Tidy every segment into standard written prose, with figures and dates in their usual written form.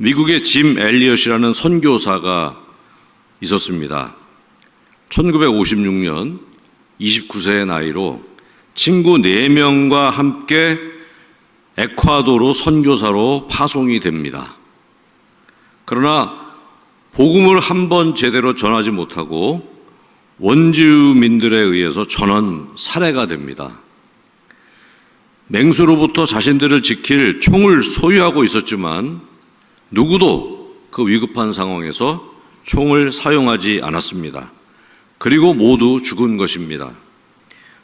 미국의 짐 엘리엇이라는 선교사가 있었습니다. 1956년 29세의 나이로 친구 4명과 함께 에콰도르 선교사로 파송이 됩니다. 그러나 복음을 한번 제대로 전하지 못하고 원주민들에 의해서 전원 살해가 됩니다. 맹수로부터 자신들을 지킬 총을 소유하고 있었지만 누구도 그 위급한 상황에서 총을 사용하지 않았습니다. 그리고 모두 죽은 것입니다.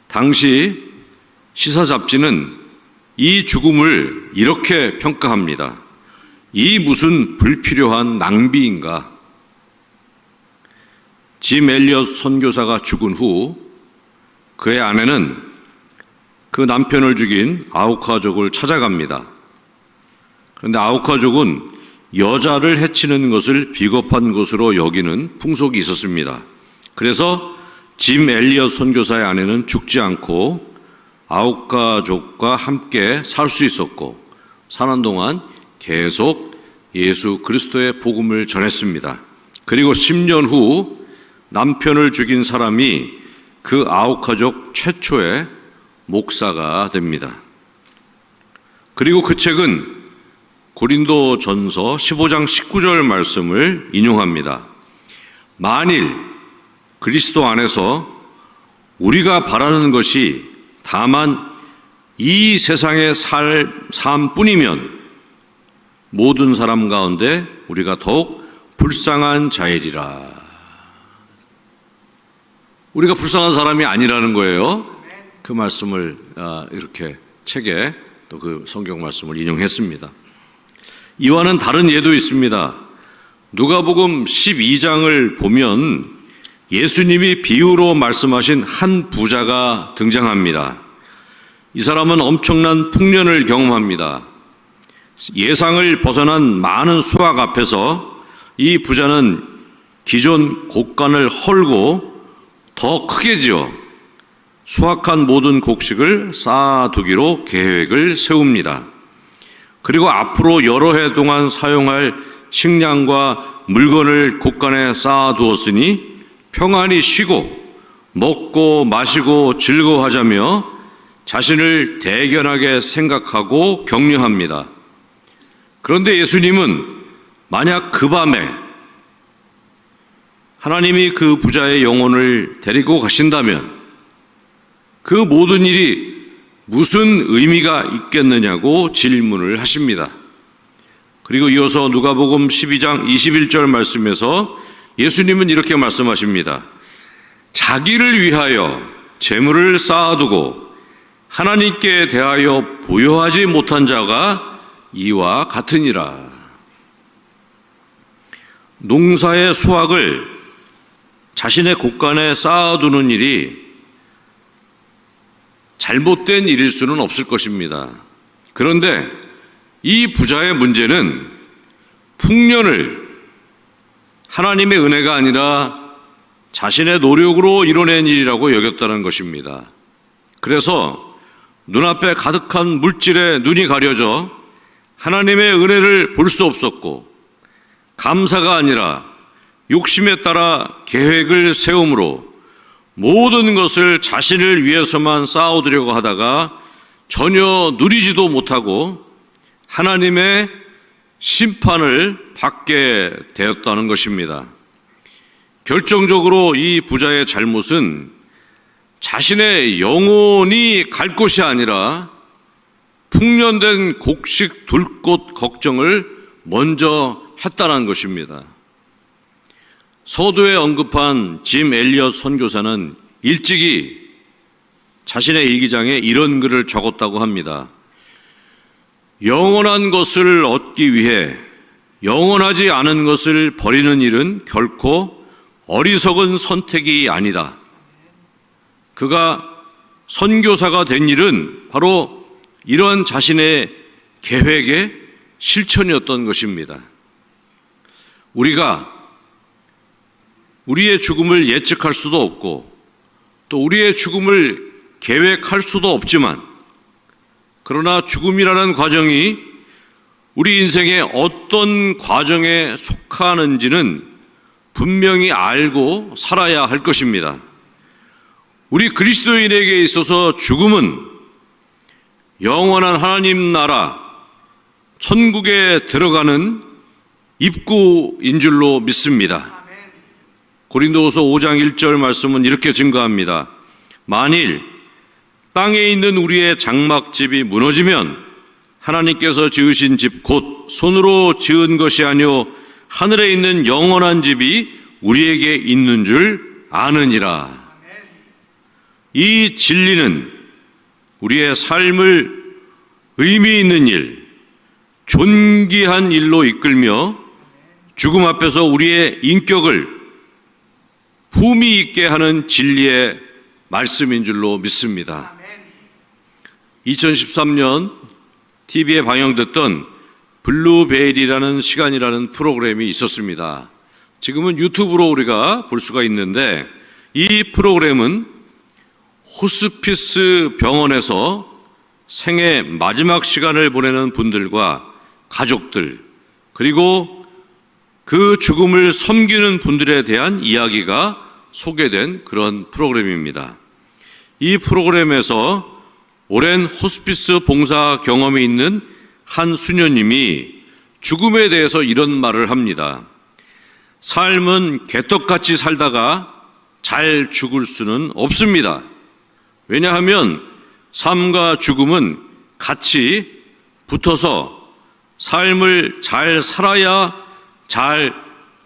당시 시사 잡지는 이 죽음을 이렇게 평가합니다. 이 무슨 불필요한 낭비인가? 짐 엘리엇 선교사가 죽은 후 그의 아내는 그 남편을 죽인 아우카족을 찾아갑니다. 그런데 아우카족은 여자를 해치는 것을 비겁한 것으로 여기는 풍속이 있었습니다. 그래서 짐 엘리엇 선교사의 아내는 죽지 않고 아우카족과 함께 살 수 있었고 사는 동안 계속 예수 그리스도의 복음을 전했습니다. 그리고 10년 후 남편을 죽인 사람이 그 아우카족 최초의 목사가 됩니다. 그리고 그 책은 고린도전서 15장 19절 말씀을 인용합니다. 만일 그리스도 안에서 우리가 바라는 것이 다만 이 세상의 삶뿐이면 모든 사람 가운데 우리가 더욱 불쌍한 자이리라. 우리가 불쌍한 사람이 아니라는 거예요. 그 말씀을 이렇게 책에 또 그 성경 말씀을 인용했습니다. 이와는 다른 예도 있습니다. 누가복음 12장을 보면 예수님이 비유로 말씀하신 한 부자가 등장합니다. 이 사람은 엄청난 풍년을 경험합니다. 예상을 벗어난 많은 수확 앞에서 이 부자는 기존 곡간을 헐고 더 크게 지어 수확한 모든 곡식을 쌓아두기로 계획을 세웁니다. 그리고 앞으로 여러 해 동안 사용할 식량과 물건을 곡간에 쌓아두었으니 평안히 쉬고 먹고 마시고 즐거워하자며 자신을 대견하게 생각하고 격려합니다. 그런데 예수님은 만약 그 밤에 하나님이 그 부자의 영혼을 데리고 가신다면 그 모든 일이 무슨 의미가 있겠느냐고 질문을 하십니다. 그리고 이어서 누가복음 12장 21절 말씀에서 예수님은 이렇게 말씀하십니다. 자기를 위하여 재물을 쌓아두고 하나님께 대하여 부여하지 못한 자가 이와 같으니라. 농사의 수확을 자신의 곡간에 쌓아두는 일이 잘못된 일일 수는 없을 것입니다. 그런데 이 부자의 문제는 풍년을 하나님의 은혜가 아니라 자신의 노력으로 이뤄낸 일이라고 여겼다는 것입니다. 그래서 눈앞에 가득한 물질에 눈이 가려져 하나님의 은혜를 볼 수 없었고 감사가 아니라 욕심에 따라 계획을 세움으로 모든 것을 자신을 위해서만 쌓아두려고 하다가 전혀 누리지도 못하고 하나님의 심판을 받게 되었다는 것입니다. 결정적으로 이 부자의 잘못은 자신의 영혼이 갈 곳이 아니라 풍년된 곡식 둘 곳 걱정을 먼저 했다는 것입니다. 서두에 언급한 짐 엘리엇 선교사는 일찍이 자신의 일기장에 이런 글을 적었다고 합니다. 영원한 것을 얻기 위해 영원하지 않은 것을 버리는 일은 결코 어리석은 선택이 아니다. 그가 선교사가 된 일은 바로 이러한 자신의 계획의 실천이었던 것입니다. 우리가 우리의 죽음을 예측할 수도 없고 또 우리의 죽음을 계획할 수도 없지만 그러나 죽음이라는 과정이 우리 인생의 어떤 과정에 속하는지는 분명히 알고 살아야 할 것입니다. 우리 그리스도인에게 있어서 죽음은 영원한 하나님 나라, 천국에 들어가는 입구인 줄로 믿습니다. 고린도후서 5장 1절 말씀은 이렇게 증거합니다. 만일 땅에 있는 우리의 장막집이 무너지면 하나님께서 지으신 집 곧 손으로 지은 것이 아니요 하늘에 있는 영원한 집이 우리에게 있는 줄 아느니라. 이 진리는 우리의 삶을 의미 있는 일, 존귀한 일로 이끌며 죽음 앞에서 우리의 인격을 품위 있게 하는 진리의 말씀인 줄로 믿습니다. 2013년 TV에 방영됐던 블루베일이라는 시간이라는 프로그램이 있었습니다. 지금은 유튜브로 우리가 볼 수가 있는데, 이 프로그램은 호스피스 병원에서 생애 마지막 시간을 보내는 분들과 가족들, 그리고 그 죽음을 섬기는 분들에 대한 이야기가 소개된 그런 프로그램입니다. 이 프로그램에서 오랜 호스피스 봉사 경험이 있는 한 수녀님이 죽음에 대해서 이런 말을 합니다. 삶은 개떡같이 살다가 잘 죽을 수는 없습니다. 왜냐하면 삶과 죽음은 같이 붙어서 삶을 잘 살아야 잘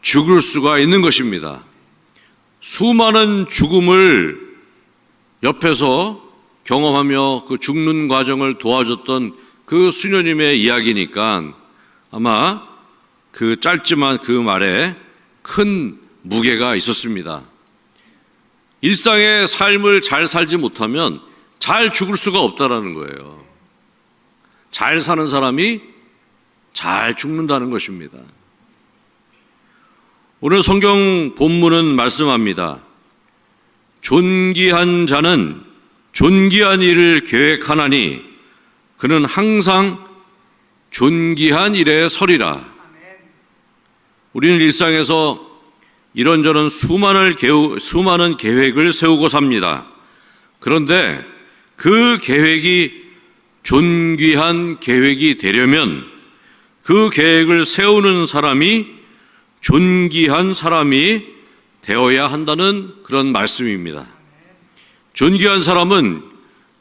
죽을 수가 있는 것입니다. 수많은 죽음을 옆에서 경험하며 그 죽는 과정을 도와줬던 그 수녀님의 이야기니까 아마 그 짧지만 그 말에 큰 무게가 있었습니다. 일상의 삶을 잘 살지 못하면 잘 죽을 수가 없다라는 거예요. 잘 사는 사람이 잘 죽는다는 것입니다. 오늘 성경 본문은 말씀합니다. 존귀한 자는 존귀한 일을 계획하나니 그는 항상 존귀한 일에 서리라. 우리는 일상에서 이런저런 수많은 계획을 세우고 삽니다. 그런데 그 계획이 존귀한 계획이 되려면 그 계획을 세우는 사람이 존귀한 사람이 되어야 한다는 그런 말씀입니다. 존귀한 사람은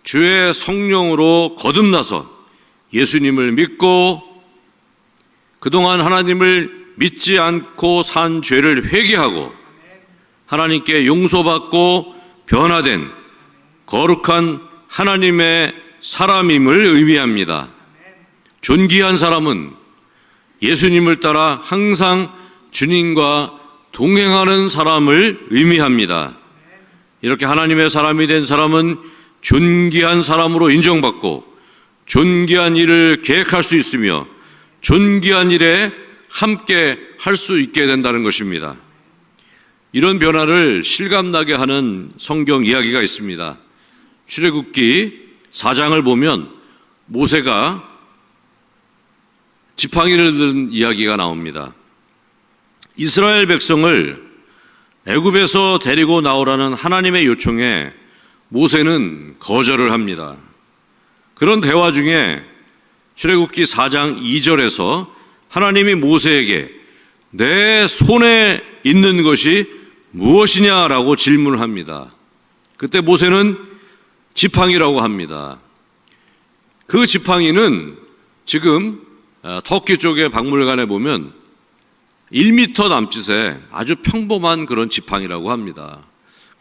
주의 성령으로 거듭나서 예수님을 믿고 그동안 하나님을 믿지 않고 산 죄를 회개하고 하나님께 용서받고 변화된 거룩한 하나님의 사람임을 의미합니다. 존귀한 사람은 예수님을 따라 항상 주님과 동행하는 사람을 의미합니다. 이렇게 하나님의 사람이 된 사람은 존귀한 사람으로 인정받고 존귀한 일을 계획할 수 있으며 존귀한 일에 함께 할 수 있게 된다는 것입니다. 이런 변화를 실감나게 하는 성경 이야기가 있습니다. 출애굽기 4장을 보면 모세가 지팡이를 든 이야기가 나옵니다. 이스라엘 백성을 애굽에서 데리고 나오라는 하나님의 요청에 모세는 거절을 합니다. 그런 대화 중에 출애굽기 4장 2절에서 하나님이 모세에게 내 손에 있는 것이 무엇이냐라고 질문을 합니다. 그때 모세는 지팡이라고 합니다. 그 지팡이는 지금 터키 쪽의 박물관에 보면 1m 남짓의 아주 평범한 그런 지팡이라고 합니다.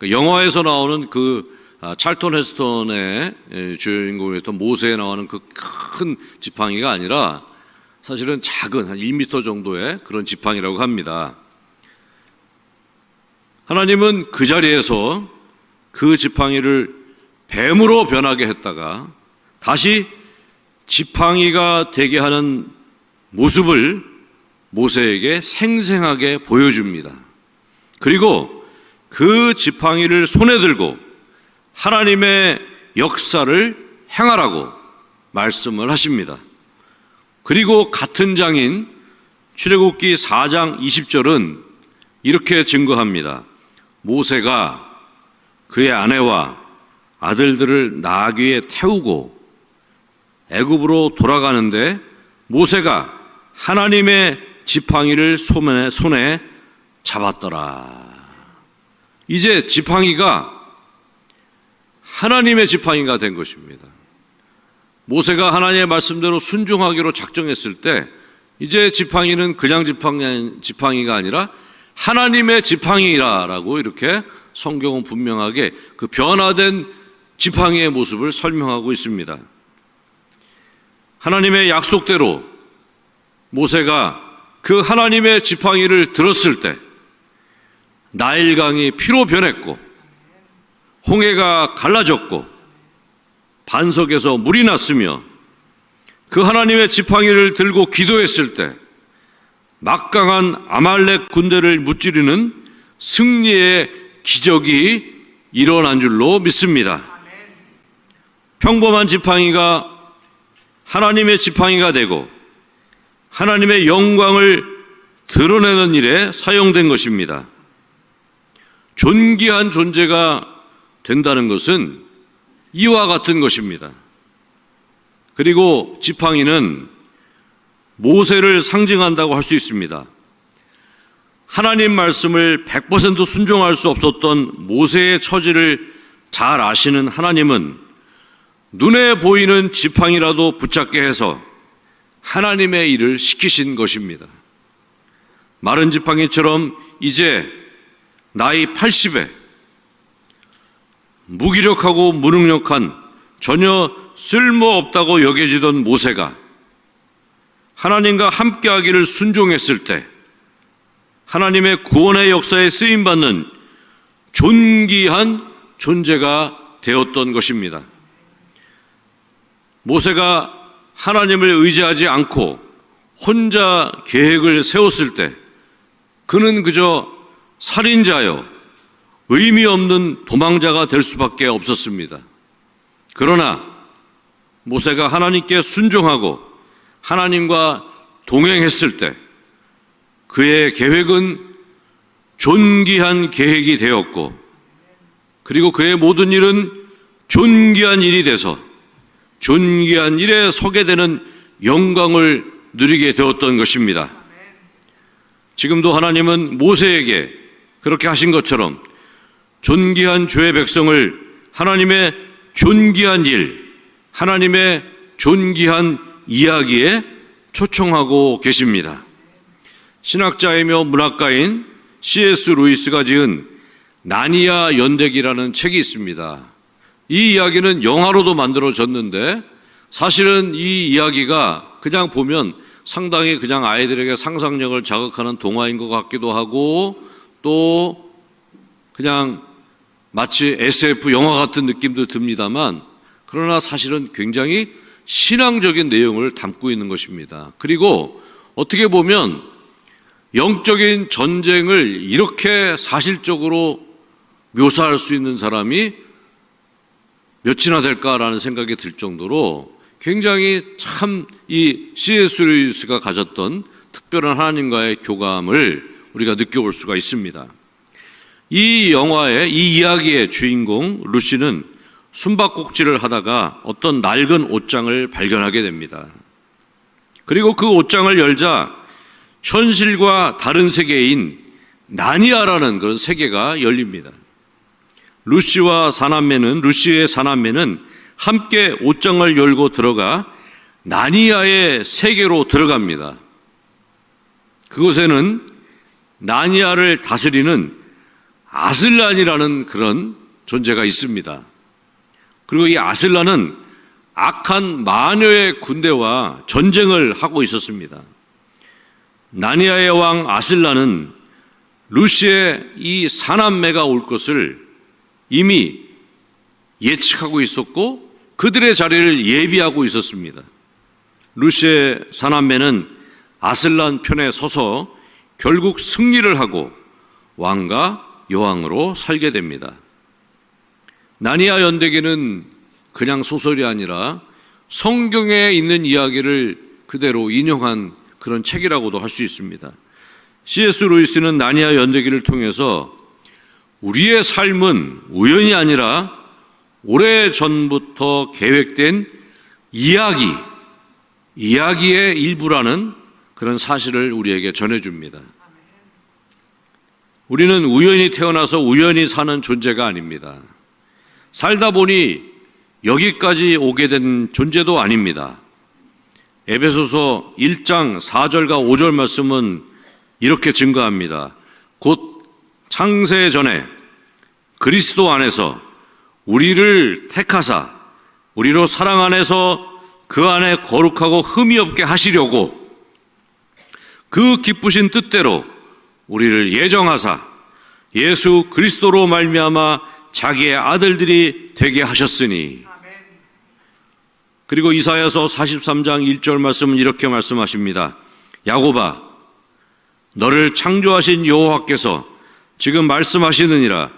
영화에서 나오는 그 찰턴 헤스턴의 주인공이었던 모세에 나오는 그 큰 지팡이가 아니라 사실은 작은 한 1m 정도의 그런 지팡이라고 합니다. 하나님은 그 자리에서 그 지팡이를 뱀으로 변하게 했다가 다시 지팡이가 되게 하는 모습을 모세에게 생생하게 보여줍니다. 그리고 그 지팡이를 손에 들고 하나님의 역사를 행하라고 말씀을 하십니다. 그리고 같은 장인 출애굽기 4장 20절은 이렇게 증거합니다. 모세가 그의 아내와 아들들을 나귀에 태우고 애굽으로 돌아가는데 모세가 하나님의 지팡이를 손에 잡았더라. 이제 지팡이가 하나님의 지팡이가 된 것입니다. 모세가 하나님의 말씀대로 순종하기로 작정했을 때 이제 지팡이는 그냥 지팡이가 아니라 하나님의 지팡이라고 이렇게 성경은 분명하게 그 변화된 지팡이의 모습을 설명하고 있습니다. 하나님의 약속대로 모세가 그 하나님의 지팡이를 들었을 때 나일강이 피로 변했고 홍해가 갈라졌고 반석에서 물이 났으며 그 하나님의 지팡이를 들고 기도했을 때 막강한 아말렉 군대를 무찌르는 승리의 기적이 일어난 줄로 믿습니다. 평범한 지팡이가 하나님의 지팡이가 되고 하나님의 영광을 드러내는 일에 사용된 것입니다. 존귀한 존재가 된다는 것은 이와 같은 것입니다. 그리고 지팡이는 모세를 상징한다고 할 수 있습니다. 하나님 말씀을 100% 순종할 수 없었던 모세의 처지를 잘 아시는 하나님은 눈에 보이는 지팡이라도 붙잡게 해서 하나님의 일을 시키신 것입니다. 마른 지팡이처럼 이제 나이 80에 무기력하고 무능력한 전혀 쓸모없다고 여겨지던 모세가 하나님과 함께하기를 순종했을 때 하나님의 구원의 역사에 쓰임받는 존귀한 존재가 되었던 것입니다. 모세가 하나님을 의지하지 않고 혼자 계획을 세웠을 때 그는 그저 살인자요, 의미 없는 도망자가 될 수밖에 없었습니다. 그러나 모세가 하나님께 순종하고 하나님과 동행했을 때 그의 계획은 존귀한 계획이 되었고 그리고 그의 모든 일은 존귀한 일이 돼서 존귀한 일에 서게 되는 영광을 누리게 되었던 것입니다. 지금도 하나님은 모세에게 그렇게 하신 것처럼 존귀한 주의 백성을 하나님의 존귀한 일, 하나님의 존귀한 이야기에 초청하고 계십니다. 신학자이며 문학가인 C.S. 루이스가 지은 나니아 연대기라는 책이 있습니다. 이 이야기는 영화로도 만들어졌는데 사실은 이 이야기가 그냥 보면 상당히 그냥 아이들에게 상상력을 자극하는 동화인 것 같기도 하고 또 그냥 마치 SF 영화 같은 느낌도 듭니다만 그러나 사실은 굉장히 신앙적인 내용을 담고 있는 것입니다. 그리고 어떻게 보면 영적인 전쟁을 이렇게 사실적으로 묘사할 수 있는 사람이 몇이나 될까라는 생각이 들 정도로 굉장히 참 이 C.S. 루이스가 가졌던 특별한 하나님과의 교감을 우리가 느껴볼 수가 있습니다. 이 영화의 이 이야기의 주인공 루시는 숨바꼭질을 하다가 어떤 낡은 옷장을 발견하게 됩니다. 그리고 그 옷장을 열자 현실과 다른 세계인 나니아라는 그런 세계가 열립니다. 루시의 사남매는 함께 옷장을 열고 들어가 나니아의 세계로 들어갑니다. 그곳에는 나니아를 다스리는 아슬란이라는 그런 존재가 있습니다. 그리고 이 아슬란은 악한 마녀의 군대와 전쟁을 하고 있었습니다. 나니아의 왕 아슬란은 루시의 이 사남매가 올 것을 이미 예측하고 있었고 그들의 자리를 예비하고 있었습니다. 루시의 사남매는 아슬란 편에 서서 결국 승리를 하고 왕과 여왕으로 살게 됩니다. 나니아 연대기는 그냥 소설이 아니라 성경에 있는 이야기를 그대로 인용한 그런 책이라고도 할 수 있습니다. C.S. 루이스는 나니아 연대기를 통해서 우리의 삶은 우연이 아니라 오래전부터 계획된 이야기의 일부라는 그런 사실을 우리에게 전해줍니다. 우리는 우연히 태어나서 우연히 사는 존재가 아닙니다. 살다 보니 여기까지 오게 된 존재도 아닙니다. 에베소서 1장 4절과 5절 말씀은 이렇게 증거합니다. 곧 창세 전에 그리스도 안에서 우리를 택하사 우리로 사랑 안에서 그 안에 거룩하고 흠이 없게 하시려고 그 기쁘신 뜻대로 우리를 예정하사 예수 그리스도로 말미암아 자기의 아들들이 되게 하셨으니. 그리고 이사야서 43장 1절 말씀은 이렇게 말씀하십니다. 야곱아, 너를 창조하신 여호와께서 지금 말씀하시느니라.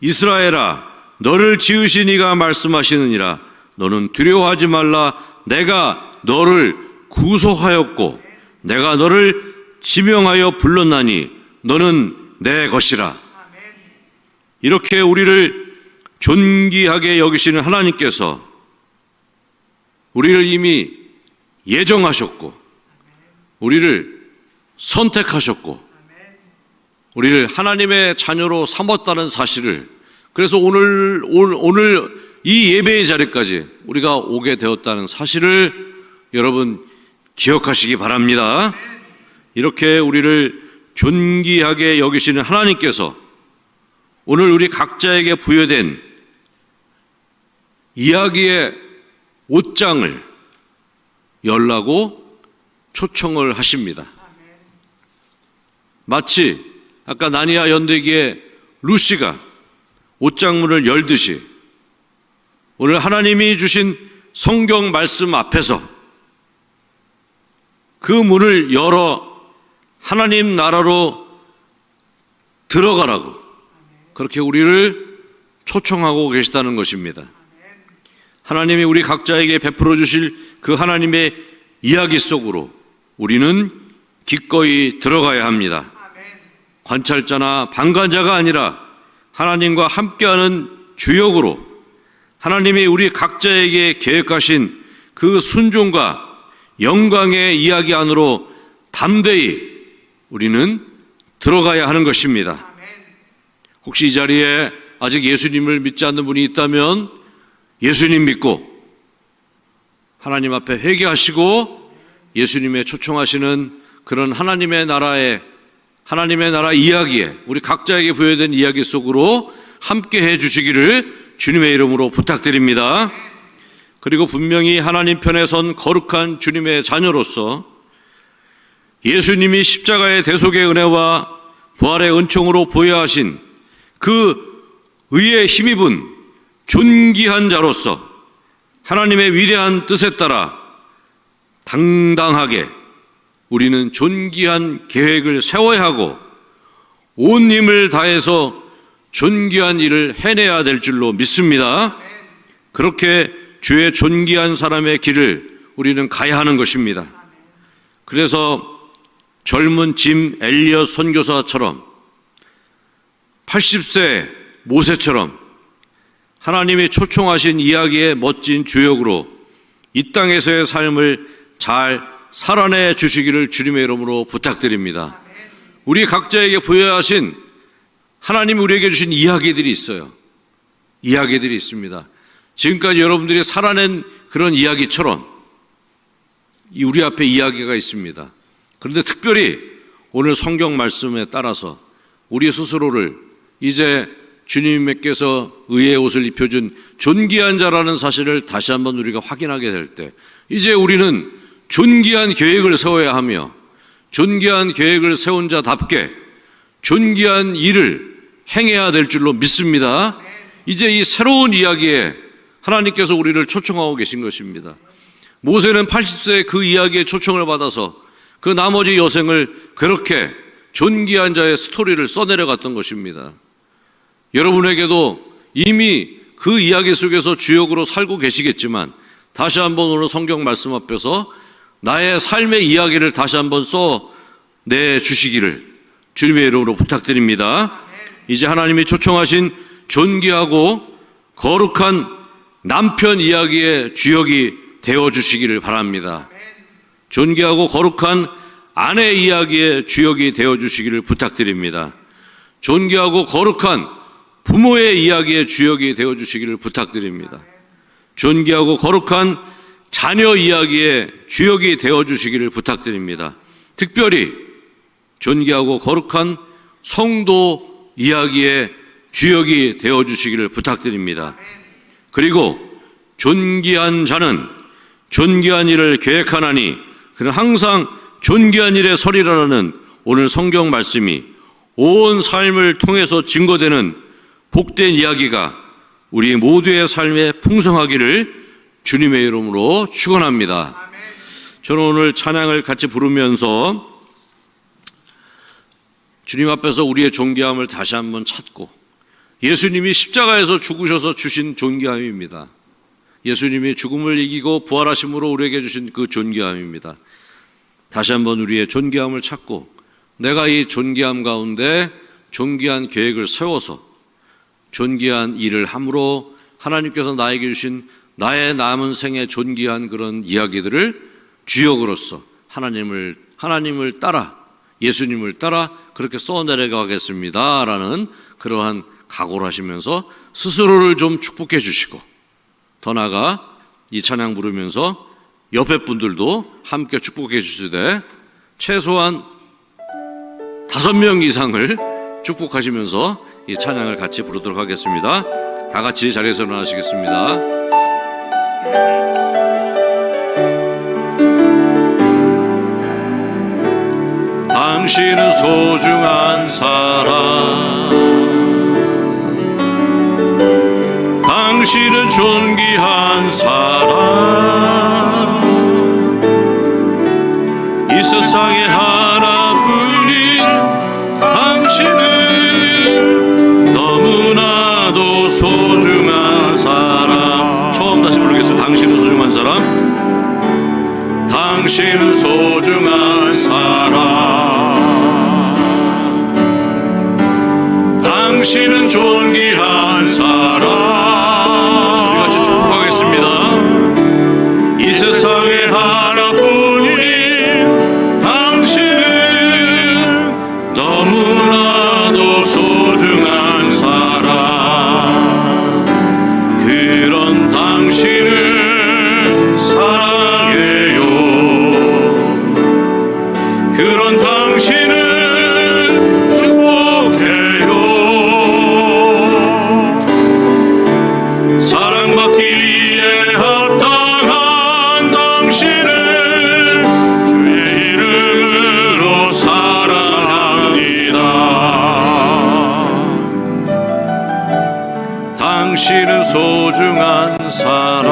이스라엘아, 너를 지으신 이가 말씀하시느니라. 너는 두려워하지 말라. 내가 너를 구속하였고 내가 너를 지명하여 불렀나니 너는 내 것이라. 이렇게 우리를 존귀하게 여기시는 하나님께서 우리를 이미 예정하셨고 우리를 선택하셨고 우리를 하나님의 자녀로 삼았다는 사실을, 그래서 오늘 이 예배의 자리까지 우리가 오게 되었다는 사실을 여러분 기억하시기 바랍니다. 이렇게 우리를 존귀하게 여기시는 하나님께서 오늘 우리 각자에게 부여된 이야기의 옷장을 열라고 초청을 하십니다. 마치 아까 나니아 연대기의 루시가 옷장문을 열듯이 오늘 하나님이 주신 성경 말씀 앞에서 그 문을 열어 하나님 나라로 들어가라고 그렇게 우리를 초청하고 계시다는 것입니다. 하나님이 우리 각자에게 베풀어 주실 그 하나님의 이야기 속으로 우리는 기꺼이 들어가야 합니다. 관찰자나 방관자가 아니라 하나님과 함께하는 주역으로 하나님이 우리 각자에게 계획하신 그 순종과 영광의 이야기 안으로 담대히 우리는 들어가야 하는 것입니다. 혹시 이 자리에 아직 예수님을 믿지 않는 분이 있다면 예수님 믿고 하나님 앞에 회개하시고 예수님의 초청하시는 그런 하나님의 나라 이야기에 우리 각자에게 부여된 이야기 속으로 함께 해 주시기를 주님의 이름으로 부탁드립니다. 그리고 분명히 하나님 편에 선 거룩한 주님의 자녀로서 예수님이 십자가의 대속의 은혜와 부활의 은총으로 부여하신 그 의에 힘입은 존귀한 자로서 하나님의 위대한 뜻에 따라 당당하게 우리는 존귀한 계획을 세워야 하고 온 힘을 다해서 존귀한 일을 해내야 될 줄로 믿습니다. 그렇게 주의 존귀한 사람의 길을 우리는 가야 하는 것입니다. 그래서 젊은 짐 엘리엇 선교사처럼 80세 모세처럼 하나님이 초청하신 이야기의 멋진 주역으로 이 땅에서의 삶을 잘 살아내 주시기를 주님의 이름으로 부탁드립니다. 우리 각자에게 부여하신 하나님이 우리에게 주신 이야기들이 있어요. 이야기들이 있습니다. 지금까지 여러분들이 살아낸 그런 이야기처럼 우리 앞에 이야기가 있습니다. 그런데 특별히 오늘 성경 말씀에 따라서 우리 스스로를 이제 주님께서 의의 옷을 입혀준 존귀한 자라는 사실을 다시 한번 우리가 확인하게 될 때 이제 우리는 존귀한 계획을 세워야 하며 존귀한 계획을 세운 자답게 존귀한 일을 행해야 될 줄로 믿습니다. 이제 이 새로운 이야기에 하나님께서 우리를 초청하고 계신 것입니다. 모세는 80세에 그 이야기에 초청을 받아서 그 나머지 여생을 그렇게 존귀한 자의 스토리를 써내려갔던 것입니다. 여러분에게도 이미 그 이야기 속에서 주역으로 살고 계시겠지만 다시 한번 오늘 성경 말씀 앞에서 나의 삶의 이야기를 다시 한번 써내 주시기를 주님의 이름으로 부탁드립니다. 이제 하나님이 초청하신 존귀하고 거룩한 남편 이야기의 주역이 되어주시기를 바랍니다. 존귀하고 거룩한 아내 이야기의 주역이 되어주시기를 부탁드립니다. 존귀하고 거룩한 부모의 이야기의 주역이 되어주시기를 부탁드립니다. 존귀하고 거룩한 자녀 이야기의 주역이 되어주시기를 부탁드립니다. 특별히 존귀하고 거룩한 성도 이야기의 주역이 되어주시기를 부탁드립니다. 그리고 존귀한 자는 존귀한 일을 계획하나니 그는 항상 존귀한 일에 서리라는 오늘 성경 말씀이 온 삶을 통해서 증거되는 복된 이야기가 우리 모두의 삶에 풍성하기를 주님의 이름으로 축원합니다. 저는 오늘 찬양을 같이 부르면서 주님 앞에서 우리의 존귀함을 다시 한번 찾고, 예수님이 십자가에서 죽으셔서 주신 존귀함입니다. 예수님이 죽음을 이기고 부활하심으로 우리에게 주신 그 존귀함입니다. 다시 한번 우리의 존귀함을 찾고, 내가 이 존귀함 가운데 존귀한 계획을 세워서 존귀한 일을 함으로 하나님께서 나에게 주신 나의 남은 생의 존귀한 그런 이야기들을 주역으로서 하나님을 따라, 예수님을 따라 그렇게 써내려가겠습니다 라는 그러한 각오를 하시면서 스스로를 좀 축복해 주시고, 더 나아가 이 찬양 부르면서 옆에 분들도 함께 축복해 주시되 최소한 5명 이상을 축복하시면서 이 찬양을 같이 부르도록 하겠습니다. 다 같이 자리에서 일어나시겠습니다. 당신은 소중한 사람, 당신은 존귀한 사람, 이 세상에 하나뿐인 당신은 너무나도 소중한 사람. 처음 다시 부르겠습니다. 당신은 소중한 사람, 당신은 소중한 사람, 당신은 존귀한 사람. 우리 같이 축복하겠습니다. 이 세상에 하나뿐인 당신은 너무나도 소중한 사람, 그런 당신을 사랑해요. 그런 당신을 축복해요. 사랑받기에 합당한 당신을 주의 이름으로 사랑합니다. 당신은 소중한 사람,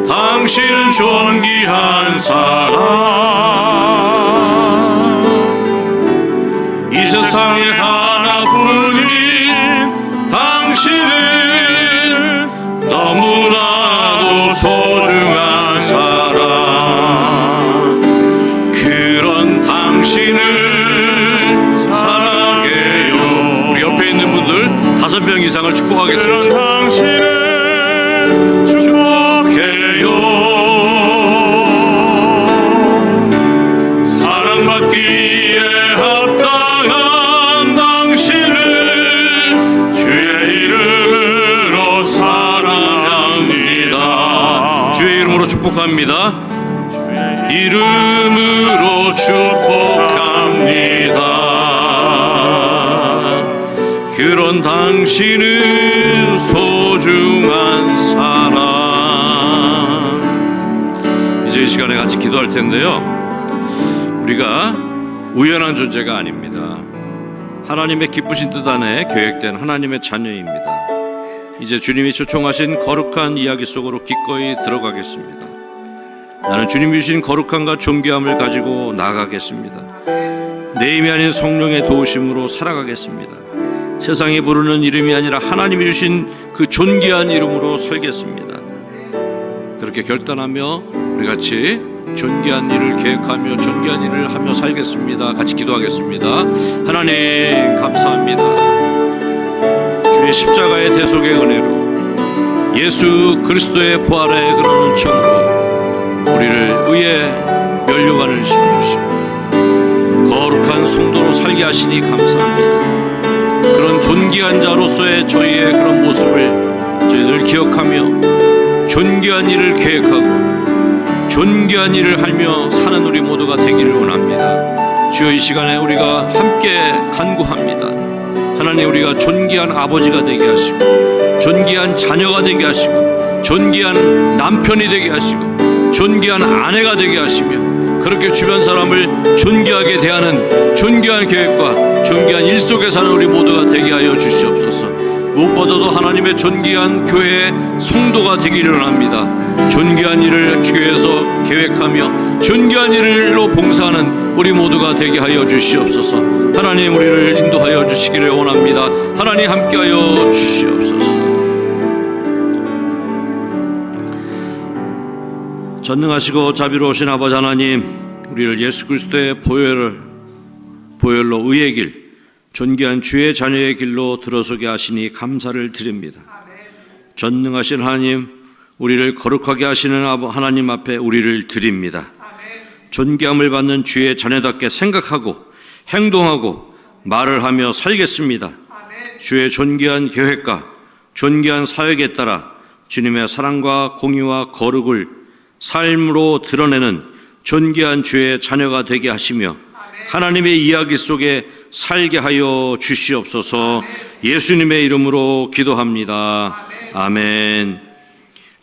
당신은 존귀한 사람, 이 세상에 하나뿐인 당신은 너무나도 소중한 사람, 그런 당신을 사랑해요. 우리 옆에 있는 분들 5명 이상을 축복하겠습니다. 그런 당신을 축복해요. 사랑받기에 합당한 당신을 주의 이름으로 사랑합니다. 주의 이름으로 축복합니다. 이름으로 축복합니다. 그런 당신은 소중한 사람. 이제 이 시간에 같이 기도할 텐데요, 우리가 우연한 존재가 아닙니다. 하나님의 기쁘신 뜻 안에 계획된 하나님의 자녀입니다. 이제 주님이 초청하신 거룩한 이야기 속으로 기꺼이 들어가겠습니다. 나는 주님이 주신 거룩함과 존귀함을 가지고 나아가겠습니다. 내 힘이 아닌 성령의 도우심으로 살아가겠습니다. 세상이 부르는 이름이 아니라 하나님이 주신 그 존귀한 이름으로 살겠습니다. 그렇게 결단하며 우리 같이 존귀한 일을 계획하며 존귀한 일을 하며 살겠습니다. 같이 기도하겠습니다. 하나님 감사합니다. 주의 십자가의 대속의 은혜로 예수 그리스도의 부활의 그런 은총으로 우리를 의의 면류관을 씌워주시고 거룩한 성도로 살게 하시니 감사합니다. 그런 존귀한 자로서의 저희의 그런 모습을 저희들 기억하며 존귀한 일을 계획하고 존귀한 일을 하며 사는 우리 모두가 되기를 원합니다. 주여, 이 시간에 우리가 함께 간구합니다. 하나님, 우리가 존귀한 아버지가 되게 하시고 존귀한 자녀가 되게 하시고 존귀한 남편이 되게 하시고 존귀한 아내가 되게 하시며 그렇게 주변 사람을 존귀하게 대하는 존귀한 계획과 존귀한 일 속에 사는 우리 모두가 되게 하여 주시옵소서. 무엇보다도 하나님의 존귀한 교회의 성도가 되기를 원합니다. 존귀한 일을 교회에서 계획하며 존귀한 일로 봉사하는 우리 모두가 되게 하여 주시옵소서. 하나님, 우리를 인도하여 주시기를 원합니다. 하나님, 함께하여 주시옵소서. 전능하시고 자비로우신 아버지 하나님, 우리를 예수 그리스도의 보혈로 의의 길, 존귀한 주의 자녀의 길로 들어서게 하시니 감사를 드립니다. 전능하신 하나님, 우리를 거룩하게 하시는 하나님 앞에 우리를 드립니다. 존귀함을 받는 주의 자녀답게 생각하고 행동하고 말을 하며 살겠습니다. 주의 존귀한 계획과 존귀한 사역에 따라 주님의 사랑과 공의와 거룩을 삶으로 드러내는 존귀한 주의 자녀가 되게 하시며 하나님의 이야기 속에 살게 하여 주시옵소서. 예수님의 이름으로 기도합니다. 아멘.